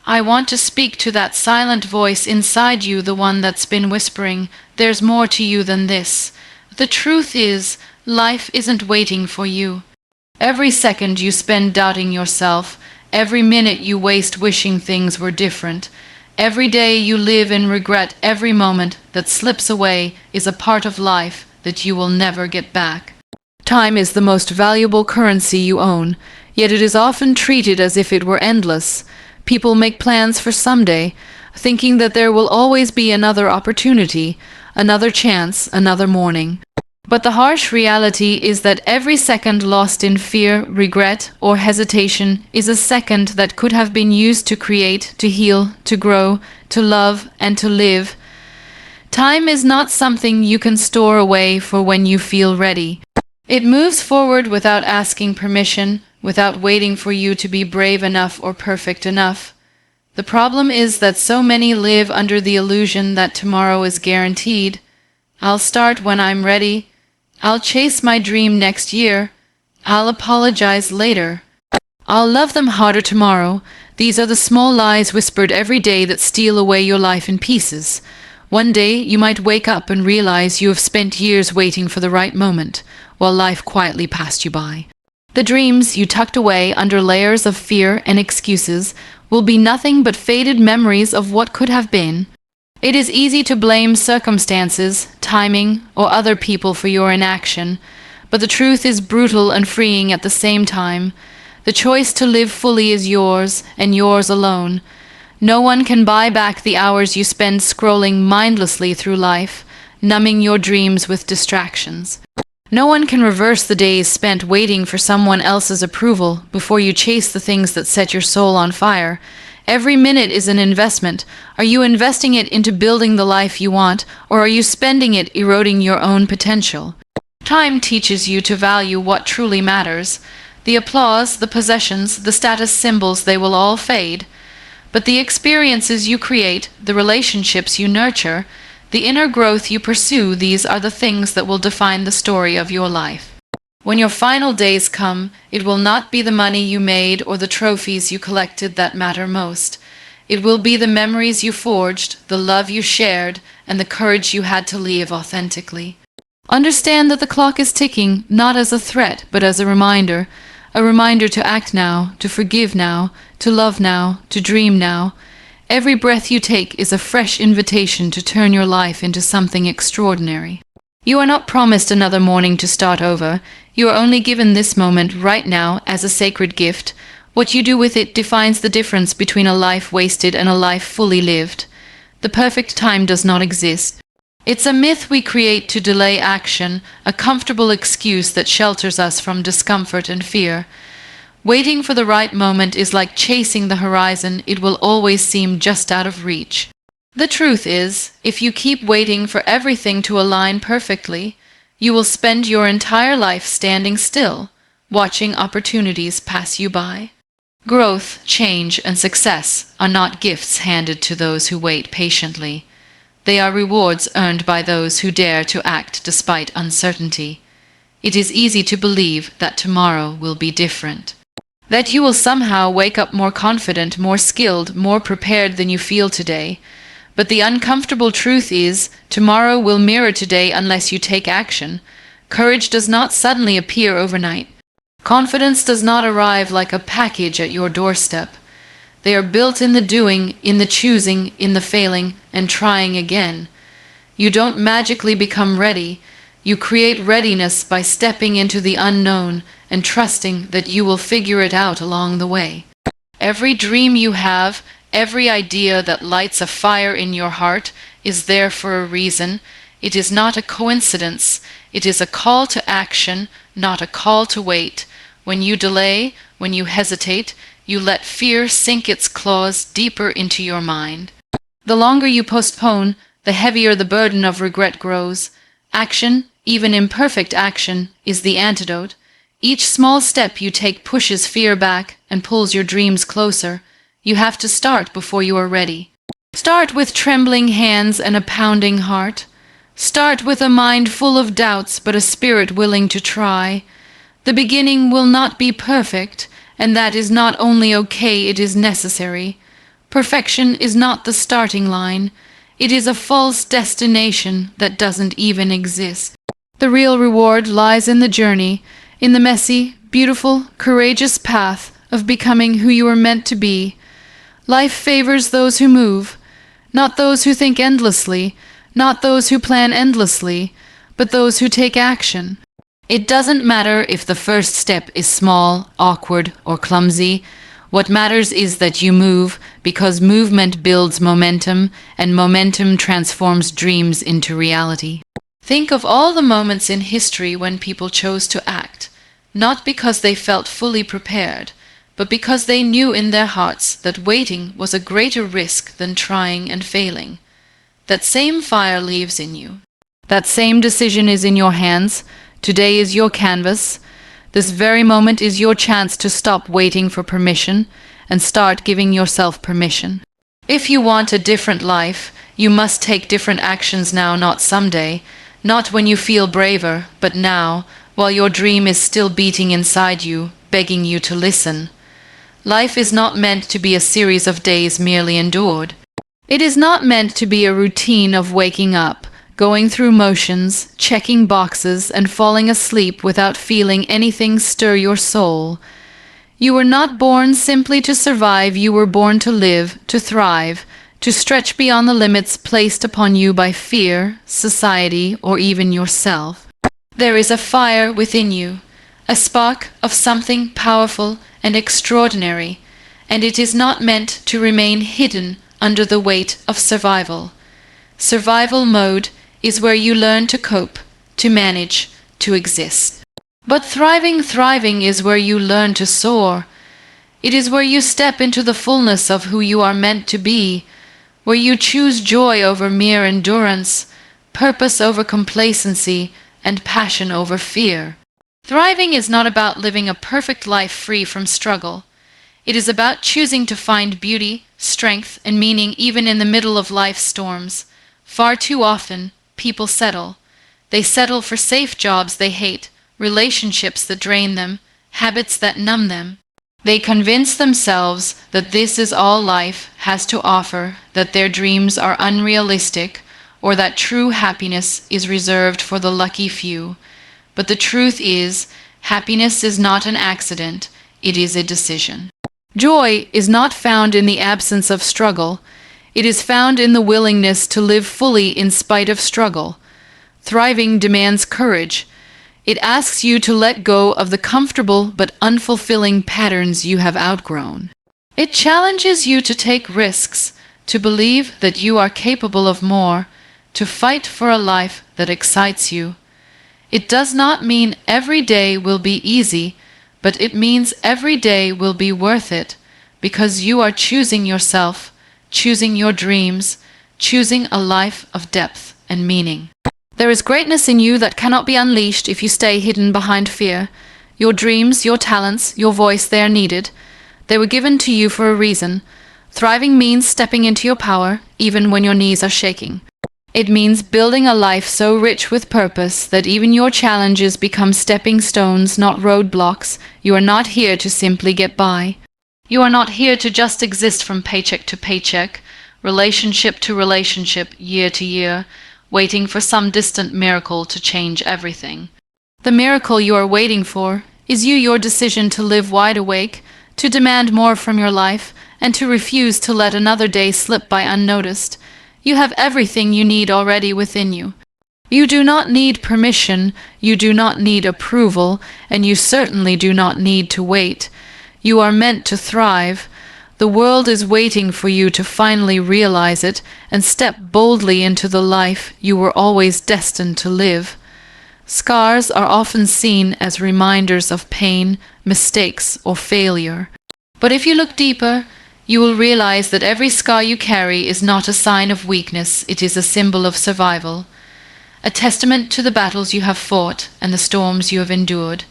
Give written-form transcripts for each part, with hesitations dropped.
I want to speak to that silent voice inside you, the one that's been whispering, "There's more to you than this." The truth is, life isn't waiting for you. Every second you spend doubting yourself, every minute you waste wishing things were different, every day you live in regret, every moment that slips away is a part of life that you will never get back. Time is the most valuable currency you own, yet it is often treated as if it were endless. People make plans for someday, thinking that there will always be another opportunity, another chance, another morning. But the harsh reality is that every second lost in fear, regret, or hesitation is a second that could have been used to create, to heal, to grow, to love, and to live. Time is not something you can store away for when you feel ready. It moves forward without asking permission, without waiting for you to be brave enough or perfect enough. The problem is that so many live under the illusion that tomorrow is guaranteed. I'll start when I'm ready. I'll chase my dream next year. I'll apologize later. I'll love them harder tomorrow. These are the small lies whispered every day that steal away your life in pieces. One day you might wake up and realize you have spent years waiting for the right moment, while life quietly passed you by. The dreams you tucked away under layers of fear and excuses will be nothing but faded memories of what could have been. It is easy to blame circumstances, timing, or other people for your inaction, but the truth is brutal and freeing at the same time. The choice to live fully is yours, and yours alone. No one can buy back the hours you spend scrolling mindlessly through life, numbing your dreams with distractions. No one can reverse the days spent waiting for someone else's approval before you chase the things that set your soul on fire. Every minute is an investment. Are you investing it into building the life you want, or are you spending it eroding your own potential? Time teaches you to value what truly matters. The applause, the possessions, the status symbols, they will all fade. But the experiences you create, the relationships you nurture, the inner growth you pursue, these are the things that will define the story of your life. When your final days come, it will not be the money you made or the trophies you collected that matter most. It will be the memories you forged, the love you shared, and the courage you had to live authentically. Understand that the clock is ticking, not as a threat, but as a reminder to act now, to forgive now, to love now, to dream now. Every breath you take is a fresh invitation to turn your life into something extraordinary. You are not promised another morning to start over. You are only given this moment right now as a sacred gift. What you do with it defines the difference between a life wasted and a life fully lived. The perfect time does not exist. It's a myth we create to delay action, a comfortable excuse that shelters us from discomfort and fear. Waiting for the right moment is like chasing the horizon. It will always seem just out of reach. The truth is, if you keep waiting for everything to align perfectly, you will spend your entire life standing still, watching opportunities pass you by. Growth, change, and success are not gifts handed to those who wait patiently. They are rewards earned by those who dare to act despite uncertainty. It is easy to believe that tomorrow will be different, that you will somehow wake up more confident, more skilled, more prepared than you feel today. But the uncomfortable truth is, tomorrow will mirror today unless you take action. Courage does not suddenly appear overnight. Confidence does not arrive like a package at your doorstep. They are built in the doing, in the choosing, in the failing, and trying again. You don't magically become ready. You create readiness by stepping into the unknown and trusting that you will figure it out along the way. Every dream you have, every idea that lights a fire in your heart is there for a reason. It is not a coincidence. It is a call to action, not a call to wait. When you delay, when you hesitate, you let fear sink its claws deeper into your mind. The longer you postpone, the heavier the burden of regret grows. Action, even imperfect action, is the antidote. Each small step you take pushes fear back and pulls your dreams closer. You have to start before you are ready. Start with trembling hands and a pounding heart. Start with a mind full of doubts but a spirit willing to try. The beginning will not be perfect, and that is not only okay, it is necessary. Perfection is not the starting line. It is a false destination that doesn't even exist. The real reward lies in the journey, in the messy, beautiful, courageous path of becoming who you are meant to be. Life favors those who move, not those who think endlessly, not those who plan endlessly, but those who take action. It doesn't matter if the first step is small, awkward, or clumsy. What matters is that you move, because movement builds momentum, and momentum transforms dreams into reality. Think of all the moments in history when people chose to act, not because they felt fully prepared, but because they knew in their hearts that waiting was a greater risk than trying and failing. That same fire lives in you. That same decision is in your hands. Today is your canvas. This very moment is your chance to stop waiting for permission and start giving yourself permission. If you want a different life, you must take different actions now, not someday. Not when you feel braver, but now, while your dream is still beating inside you, begging you to listen. Life is not meant to be a series of days merely endured. It is not meant to be a routine of waking up, going through motions, checking boxes, and falling asleep without feeling anything stir your soul. You were not born simply to survive, you were born to live, to thrive, to stretch beyond the limits placed upon you by fear, society, or even yourself. There is a fire within you, a spark of something powerful and extraordinary, and it is not meant to remain hidden under the weight of survival. Survival mode is where you learn to cope, to manage, to exist. But thriving is where you learn to soar. It is where you step into the fullness of who you are meant to be, where you choose joy over mere endurance, purpose over complacency, and passion over fear. Thriving is not about living a perfect life free from struggle. It is about choosing to find beauty, strength, and meaning even in the middle of life's storms. Far too often, people settle. They settle for safe jobs they hate, relationships that drain them, habits that numb them. They convince themselves that this is all life has to offer, that their dreams are unrealistic, or that true happiness is reserved for the lucky few. But the truth is, happiness is not an accident, it is a decision. Joy is not found in the absence of struggle. It is found in the willingness to live fully in spite of struggle. Thriving demands courage. It asks you to let go of the comfortable but unfulfilling patterns you have outgrown. It challenges you to take risks, to believe that you are capable of more, to fight for a life that excites you. It does not mean every day will be easy, but it means every day will be worth it, because you are choosing yourself, choosing your dreams, choosing a life of depth and meaning. There is greatness in you that cannot be unleashed if you stay hidden behind fear. Your dreams, your talents, your voice, they are needed. They were given to you for a reason. Thriving means stepping into your power, even when your knees are shaking. It means building a life so rich with purpose that even your challenges become stepping stones, not roadblocks. You are not here to simply get by. You are not here to just exist from paycheck to paycheck, relationship to relationship, year to year, waiting for some distant miracle to change everything. The miracle you are waiting for is your decision to live wide awake, to demand more from your life, and to refuse to let another day slip by unnoticed. You have everything you need already within you. You do not need permission, you do not need approval, and you certainly do not need to wait. You are meant to thrive. The world is waiting for you to finally realize it and step boldly into the life you were always destined to live. Scars are often seen as reminders of pain, mistakes, or failure. But if you look deeper, you will realize that every scar you carry is not a sign of weakness, it is a symbol of survival, a testament to the battles you have fought and the storms you have endured.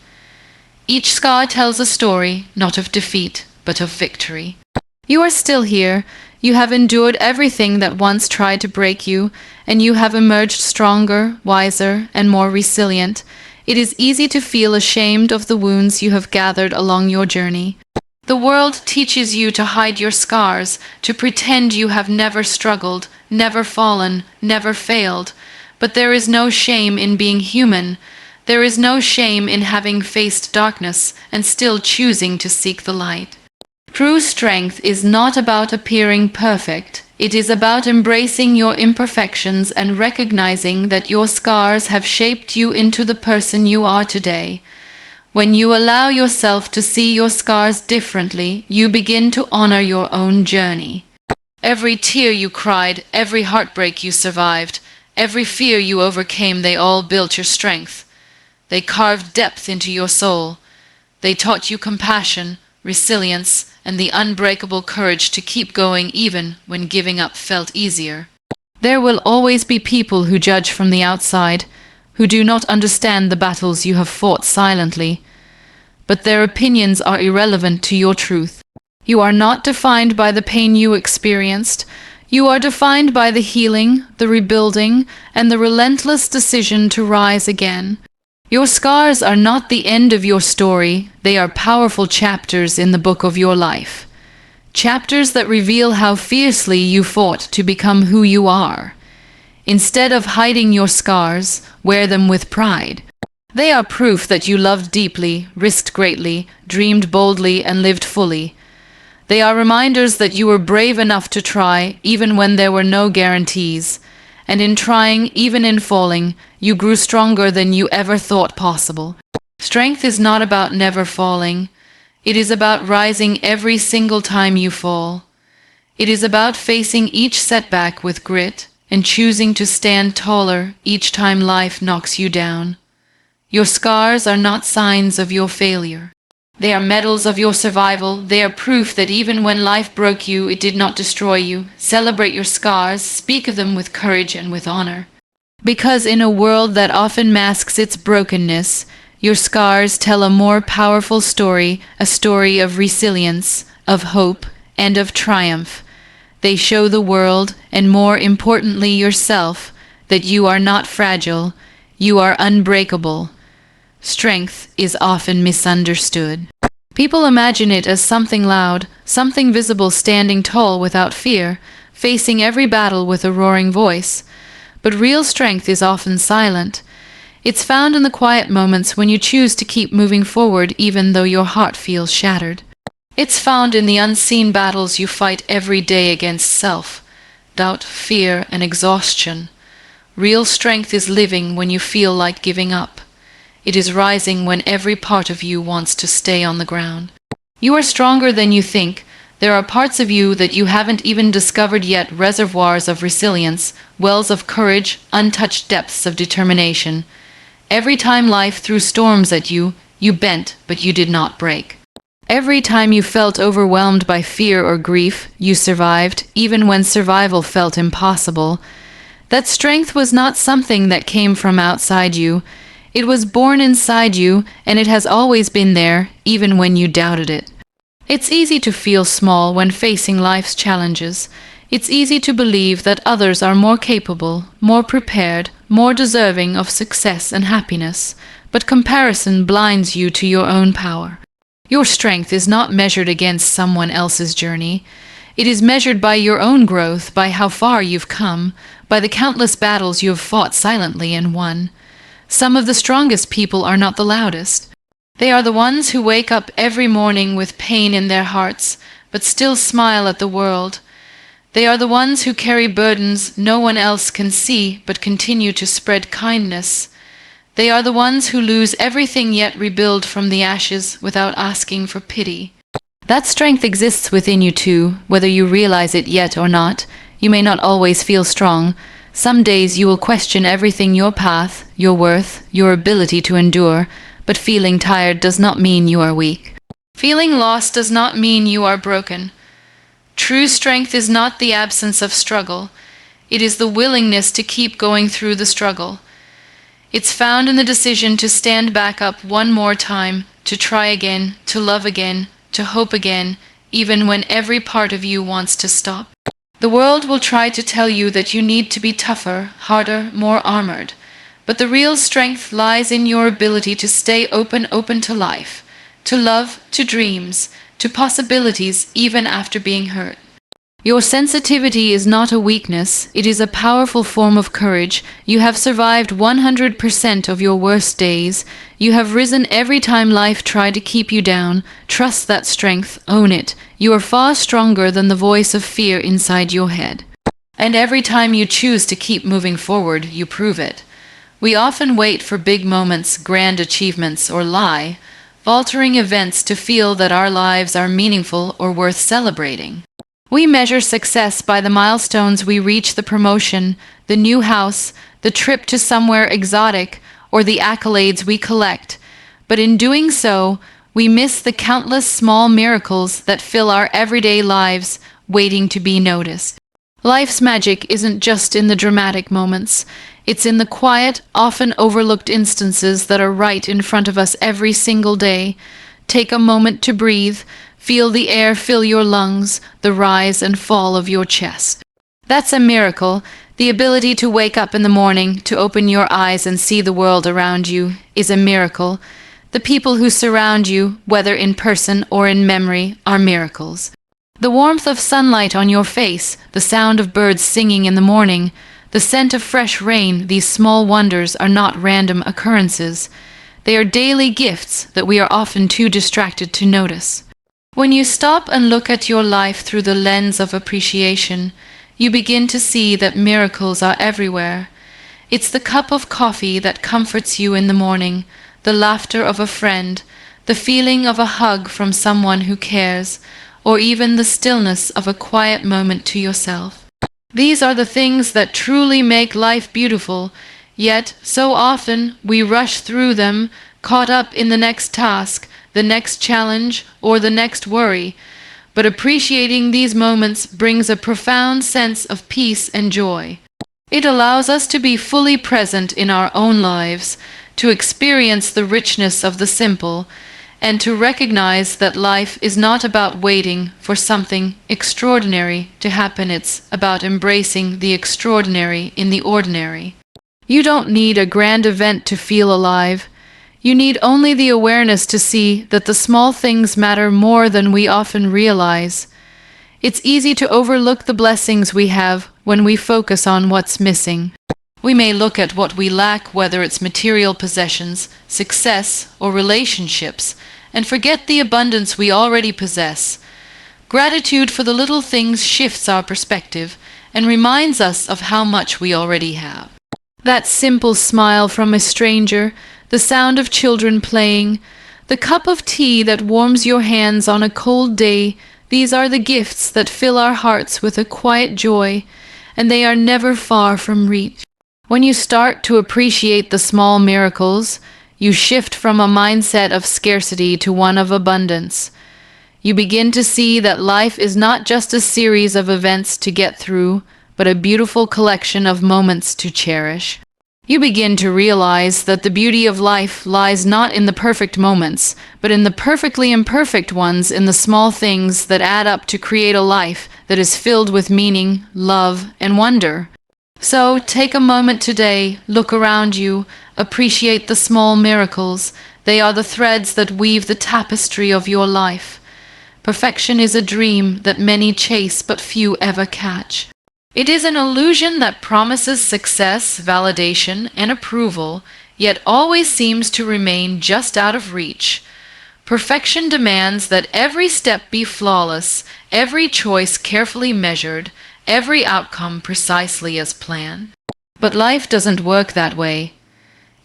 Each scar tells a story, not of defeat, but of victory. You are still here. You have endured everything that once tried to break you, and you have emerged stronger, wiser, and more resilient. It is easy to feel ashamed of the wounds you have gathered along your journey. The world teaches you to hide your scars, to pretend you have never struggled, never fallen, never failed. But there is no shame in being human. There is no shame in having faced darkness and still choosing to seek the light. True strength is not about appearing perfect. It is about embracing your imperfections and recognizing that your scars have shaped you into the person you are today. When you allow yourself to see your scars differently, you begin to honor your own journey. Every tear you cried, every heartbreak you survived, every fear you overcame, they all built your strength. They carved depth into your soul. They taught you compassion, resilience, and the unbreakable courage to keep going even when giving up felt easier. There will always be people who judge from the outside, who do not understand the battles you have fought silently. But their opinions are irrelevant to your truth. You are not defined by the pain you experienced. You are defined by the healing, the rebuilding, and the relentless decision to rise again. Your scars are not the end of your story. They are powerful chapters in the book of your life. Chapters that reveal how fiercely you fought to become who you are. Instead of hiding your scars, wear them with pride. They are proof that you loved deeply, risked greatly, dreamed boldly, and lived fully. They are reminders that you were brave enough to try, even when there were no guarantees. And in trying, even in falling, you grew stronger than you ever thought possible. Strength is not about never falling. It is about rising every single time you fall. It is about facing each setback with grit and choosing to stand taller each time life knocks you down. Your scars are not signs of your failure. They are medals of your survival. They are proof that even when life broke you, it did not destroy you. Celebrate your scars, speak of them with courage and with honor. Because in a world that often masks its brokenness, your scars tell a more powerful story, a story of resilience, of hope, and of triumph. They show the world, and more importantly yourself, that you are not fragile, you are unbreakable. Strength is often misunderstood. People imagine it as something loud, something visible standing tall without fear, facing every battle with a roaring voice. But real strength is often silent. It's found in the quiet moments when you choose to keep moving forward even though your heart feels shattered. It's found in the unseen battles you fight every day against self, doubt, fear, and exhaustion. Real strength is living when you feel like giving up. It is rising when every part of you wants to stay on the ground. You are stronger than you think. There are parts of you that you haven't even discovered yet, reservoirs of resilience, wells of courage, untouched depths of determination. Every time life threw storms at you, you bent, but you did not break. Every time you felt overwhelmed by fear or grief, you survived, even when survival felt impossible. That strength was not something that came from outside you. It was born inside you, and it has always been there, even when you doubted it. It's easy to feel small when facing life's challenges. It's easy to believe that others are more capable, more prepared, more deserving of success and happiness, but comparison blinds you to your own power. Your strength is not measured against someone else's journey. It is measured by your own growth, by how far you've come, by the countless battles you have fought silently and won. Some of the strongest people are not the loudest. They are the ones who wake up every morning with pain in their hearts, but still smile at the world. They are the ones who carry burdens no one else can see, but continue to spread kindness. They are the ones who lose everything yet rebuild from the ashes without asking for pity. That strength exists within you too, whether you realize it yet or not. You may not always feel strong. Some days you will question everything, your path, your worth, your ability to endure, but feeling tired does not mean you are weak. Feeling lost does not mean you are broken. True strength is not the absence of struggle. It is the willingness to keep going through the struggle. It's found in the decision to stand back up one more time, to try again, to love again, to hope again, even when every part of you wants to stop. The world will try to tell you that you need to be tougher, harder, more armored. But the real strength lies in your ability to stay open to life, to love, to dreams, to possibilities even after being hurt. Your sensitivity is not a weakness, it is a powerful form of courage. You have survived 100% of your worst days. You have risen every time life tried to keep you down. Trust that strength, own it. You are far stronger than the voice of fear inside your head. And every time you choose to keep moving forward, you prove it. We often wait for big moments, grand achievements, or faltering events to feel that our lives are meaningful or worth celebrating. We measure success by the milestones we reach: the promotion, the new house, the trip to somewhere exotic, or the accolades we collect. But in doing so, we miss the countless small miracles that fill our everyday lives, waiting to be noticed. Life's magic isn't just in the dramatic moments. It's in the quiet, often overlooked instances that are right in front of us every single day. Take a moment to breathe. Feel the air fill your lungs, the rise and fall of your chest. That's a miracle. The ability to wake up in the morning, to open your eyes and see the world around you, is a miracle. The people who surround you, whether in person or in memory, are miracles. The warmth of sunlight on your face, the sound of birds singing in the morning, the scent of fresh rain, these small wonders are not random occurrences. They are daily gifts that we are often too distracted to notice. When you stop and look at your life through the lens of appreciation, you begin to see that miracles are everywhere. It's the cup of coffee that comforts you in the morning, the laughter of a friend, the feeling of a hug from someone who cares, or even the stillness of a quiet moment to yourself. These are the things that truly make life beautiful, yet so often we rush through them, caught up in the next task, the next challenge, or the next worry. But appreciating these moments brings a profound sense of peace and joy. It allows us to be fully present in our own lives, to experience the richness of the simple, and to recognize that life is not about waiting for something extraordinary to happen. It's about embracing the extraordinary in the ordinary. You don't need a grand event to feel alive. You need only the awareness to see that the small things matter more than we often realize. It's easy to overlook the blessings we have when we focus on what's missing. We may look at what we lack, whether it's material possessions, success, or relationships, and forget the abundance we already possess. Gratitude for the little things shifts our perspective and reminds us of how much we already have. That simple smile from a stranger, the sound of children playing, the cup of tea that warms your hands on a cold day, these are the gifts that fill our hearts with a quiet joy, and they are never far from reach. When you start to appreciate the small miracles, you shift from a mindset of scarcity to one of abundance. You begin to see that life is not just a series of events to get through, but a beautiful collection of moments to cherish. You begin to realize that the beauty of life lies not in the perfect moments, but in the perfectly imperfect ones, in the small things that add up to create a life that is filled with meaning, love, and wonder. So take a moment today, look around you, appreciate the small miracles. They are the threads that weave the tapestry of your life. Perfection is a dream that many chase but few ever catch. It is an illusion that promises success, validation, and approval, yet always seems to remain just out of reach. Perfection demands that every step be flawless, every choice carefully measured, every outcome precisely as planned. But life doesn't work that way.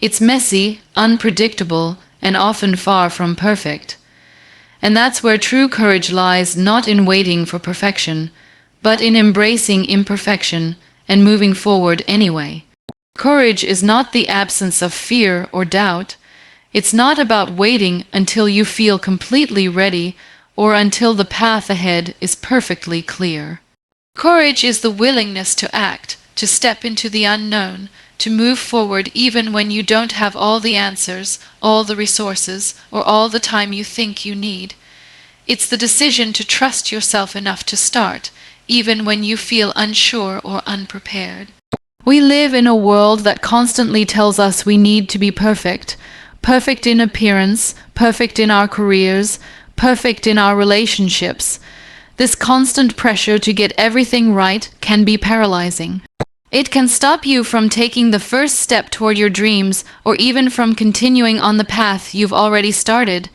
It's messy, unpredictable, and often far from perfect. And that's where true courage lies, not in waiting for perfection, but in embracing imperfection and moving forward anyway. Courage is not the absence of fear or doubt. It's not about waiting until you feel completely ready or until the path ahead is perfectly clear. Courage is the willingness to act, to step into the unknown, to move forward even when you don't have all the answers, all the resources, or all the time you think you need. It's the decision to trust yourself enough to start, even when you feel unsure or unprepared. We live in a world that constantly tells us we need to be perfect. Perfect in appearance, perfect in our careers, perfect in our relationships. This constant pressure to get everything right can be paralyzing. It can stop you from taking the first step toward your dreams or even from continuing on the path you've already started.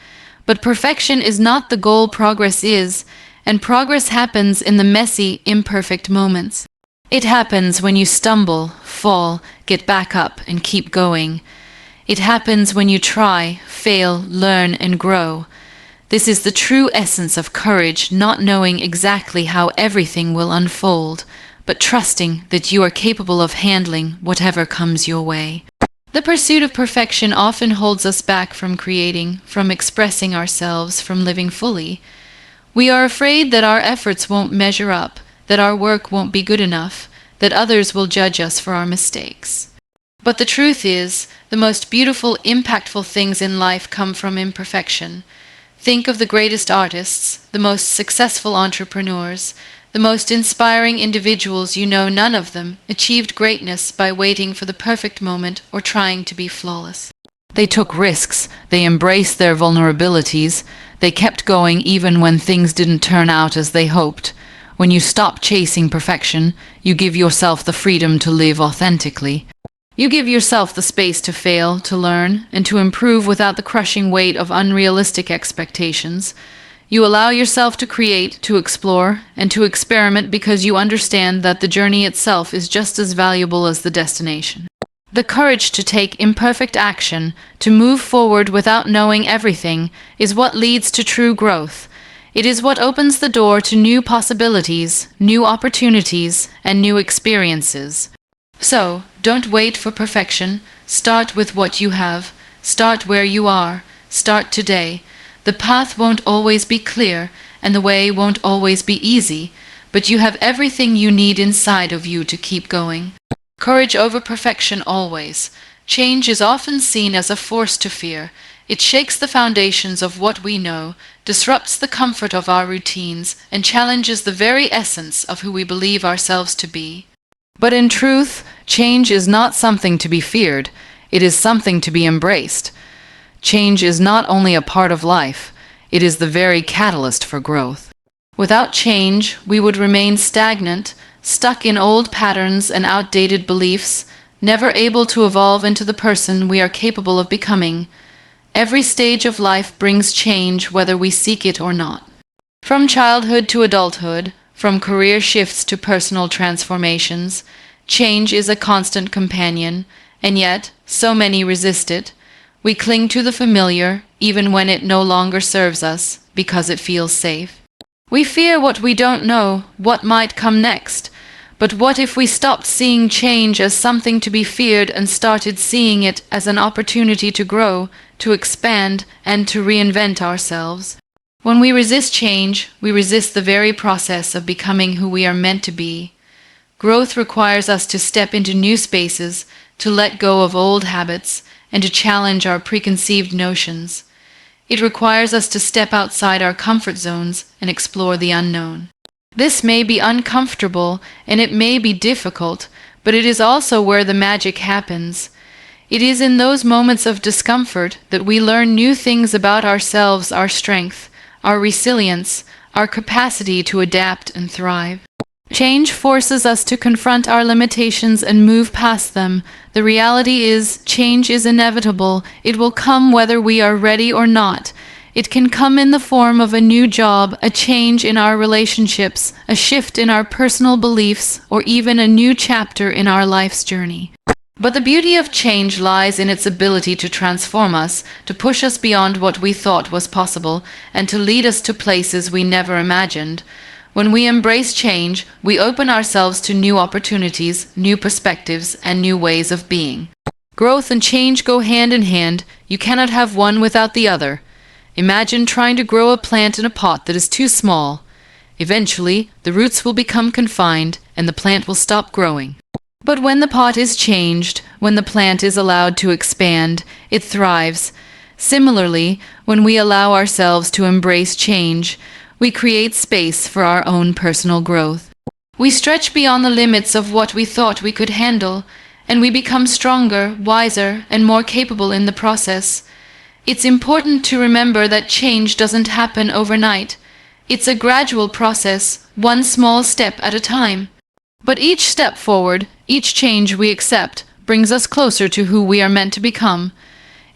But perfection is not the goal, progress is, and progress happens in the messy, imperfect moments. It happens when you stumble, fall, get back up, and keep going. It happens when you try, fail, learn, and grow. This is the true essence of courage, not knowing exactly how everything will unfold, but trusting that you are capable of handling whatever comes your way. The pursuit of perfection often holds us back from creating, from expressing ourselves, from living fully. We are afraid that our efforts won't measure up, that our work won't be good enough, that others will judge us for our mistakes. But the truth is, the most beautiful, impactful things in life come from imperfection. Think of the greatest artists, the most successful entrepreneurs, the most inspiring individuals. None of them achieved greatness by waiting for the perfect moment or trying to be flawless. They took risks, they embraced their vulnerabilities, they kept going even when things didn't turn out as they hoped. When you stop chasing perfection, you give yourself the freedom to live authentically. You give yourself the space to fail, to learn, and to improve without the crushing weight of unrealistic expectations. You allow yourself to create, to explore, and to experiment because you understand that the journey itself is just as valuable as the destination. The courage to take imperfect action, to move forward without knowing everything, is what leads to true growth. It is what opens the door to new possibilities, new opportunities, and new experiences. So, don't wait for perfection. Start with what you have. Start where you are. Start today. The path won't always be clear, and the way won't always be easy, but you have everything you need inside of you to keep going. Courage over perfection always. Change is often seen as a force to fear. It shakes the foundations of what we know, disrupts the comfort of our routines, and challenges the very essence of who we believe ourselves to be. But in truth, change is not something to be feared. It is something to be embraced. Change is not only a part of life, it is the very catalyst for growth. Without change, we would remain stagnant, stuck in old patterns and outdated beliefs, never able to evolve into the person we are capable of becoming. Every stage of life brings change whether we seek it or not. From childhood to adulthood, from career shifts to personal transformations, change is a constant companion, and yet so many resist it. We cling to the familiar, even when it no longer serves us, because it feels safe. We fear what we don't know, what might come next. But what if we stopped seeing change as something to be feared and started seeing it as an opportunity to grow, to expand, and to reinvent ourselves? When we resist change, we resist the very process of becoming who we are meant to be. Growth requires us to step into new spaces, to let go of old habits, and to challenge our preconceived notions. It requires us to step outside our comfort zones and explore the unknown. This may be uncomfortable and it may be difficult, but it is also where the magic happens. It is in those moments of discomfort that we learn new things about ourselves, our strength, our resilience, our capacity to adapt and thrive. Change forces us to confront our limitations and move past them. The reality is, change is inevitable. It will come whether we are ready or not. It can come in the form of a new job, a change in our relationships, a shift in our personal beliefs, or even a new chapter in our life's journey. But the beauty of change lies in its ability to transform us, to push us beyond what we thought was possible, and to lead us to places we never imagined. When we embrace change, we open ourselves to new opportunities, new perspectives, and new ways of being. Growth and change go hand in hand. You cannot have one without the other. Imagine trying to grow a plant in a pot that is too small. Eventually, the roots will become confined, and the plant will stop growing. But when the pot is changed, when the plant is allowed to expand, it thrives. Similarly, when we allow ourselves to embrace change, we create space for our own personal growth. We stretch beyond the limits of what we thought we could handle, and we become stronger, wiser, and more capable in the process. It's important to remember that change doesn't happen overnight. It's a gradual process, one small step at a time. But each step forward, each change we accept, brings us closer to who we are meant to become.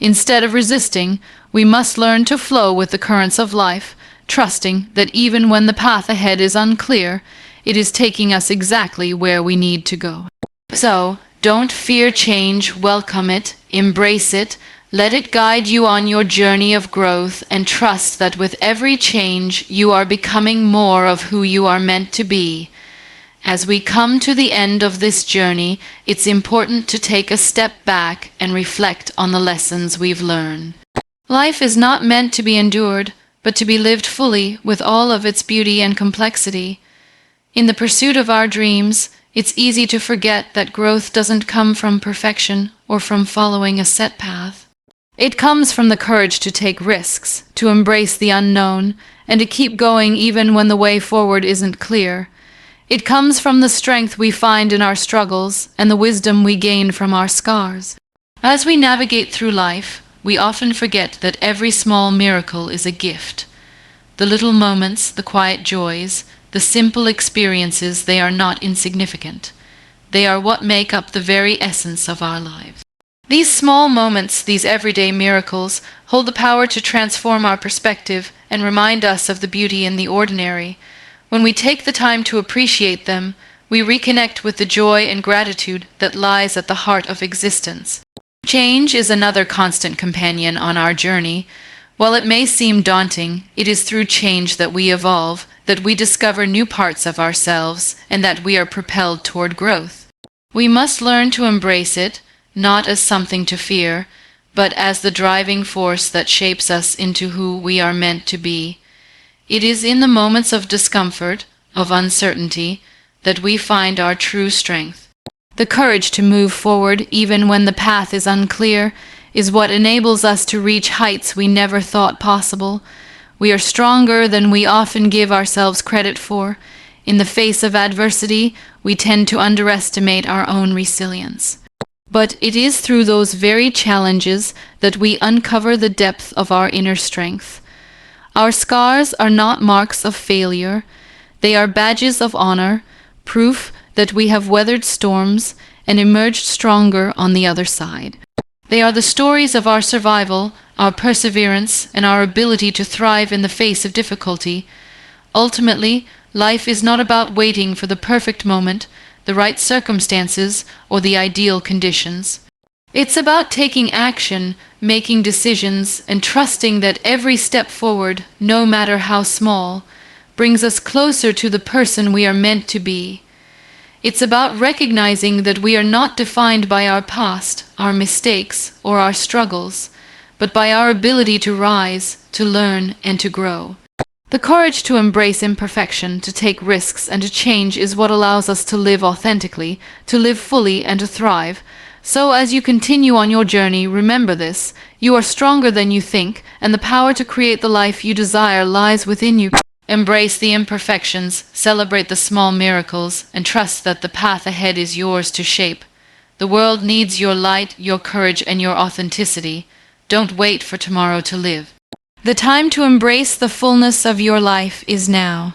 Instead of resisting, we must learn to flow with the currents of life, trusting that even when the path ahead is unclear, it is taking us exactly where we need to go. So, don't fear change, welcome it, embrace it, let it guide you on your journey of growth, and trust that with every change you are becoming more of who you are meant to be. As we come to the end of this journey, it's important to take a step back and reflect on the lessons we've learned. Life is not meant to be endured, but to be lived fully with all of its beauty and complexity. In the pursuit of our dreams, it's easy to forget that growth doesn't come from perfection or from following a set path. It comes from the courage to take risks, to embrace the unknown, and to keep going even when the way forward isn't clear. It comes from the strength we find in our struggles and the wisdom we gain from our scars. As we navigate through life, we often forget that every small miracle is a gift. The little moments, the quiet joys, the simple experiences, they are not insignificant. They are what make up the very essence of our lives. These small moments, these everyday miracles, hold the power to transform our perspective and remind us of the beauty in the ordinary. When we take the time to appreciate them, we reconnect with the joy and gratitude that lies at the heart of existence. Change is another constant companion on our journey. While it may seem daunting, it is through change that we evolve, that we discover new parts of ourselves, and that we are propelled toward growth. We must learn to embrace it, not as something to fear, but as the driving force that shapes us into who we are meant to be. It is in the moments of discomfort, of uncertainty, that we find our true strength. The courage to move forward even when the path is unclear is what enables us to reach heights we never thought possible. We are stronger than we often give ourselves credit for. In the face of adversity, we tend to underestimate our own resilience. But it is through those very challenges that we uncover the depth of our inner strength. Our scars are not marks of failure. They are badges of honor, proof that we have weathered storms and emerged stronger on the other side. They are the stories of our survival, our perseverance, and our ability to thrive in the face of difficulty. Ultimately, life is not about waiting for the perfect moment, the right circumstances, or the ideal conditions. It's about taking action, making decisions, and trusting that every step forward, no matter how small, brings us closer to the person we are meant to be. It's about recognizing that we are not defined by our past, our mistakes, or our struggles, but by our ability to rise, to learn, and to grow. The courage to embrace imperfection, to take risks, and to change is what allows us to live authentically, to live fully, and to thrive. So as you continue on your journey, remember this: you are stronger than you think, and the power to create the life you desire lies within you. Embrace the imperfections, celebrate the small miracles, and trust that the path ahead is yours to shape. The world needs your light, your courage, and your authenticity. Don't wait for tomorrow to live. The time to embrace the fullness of your life is now.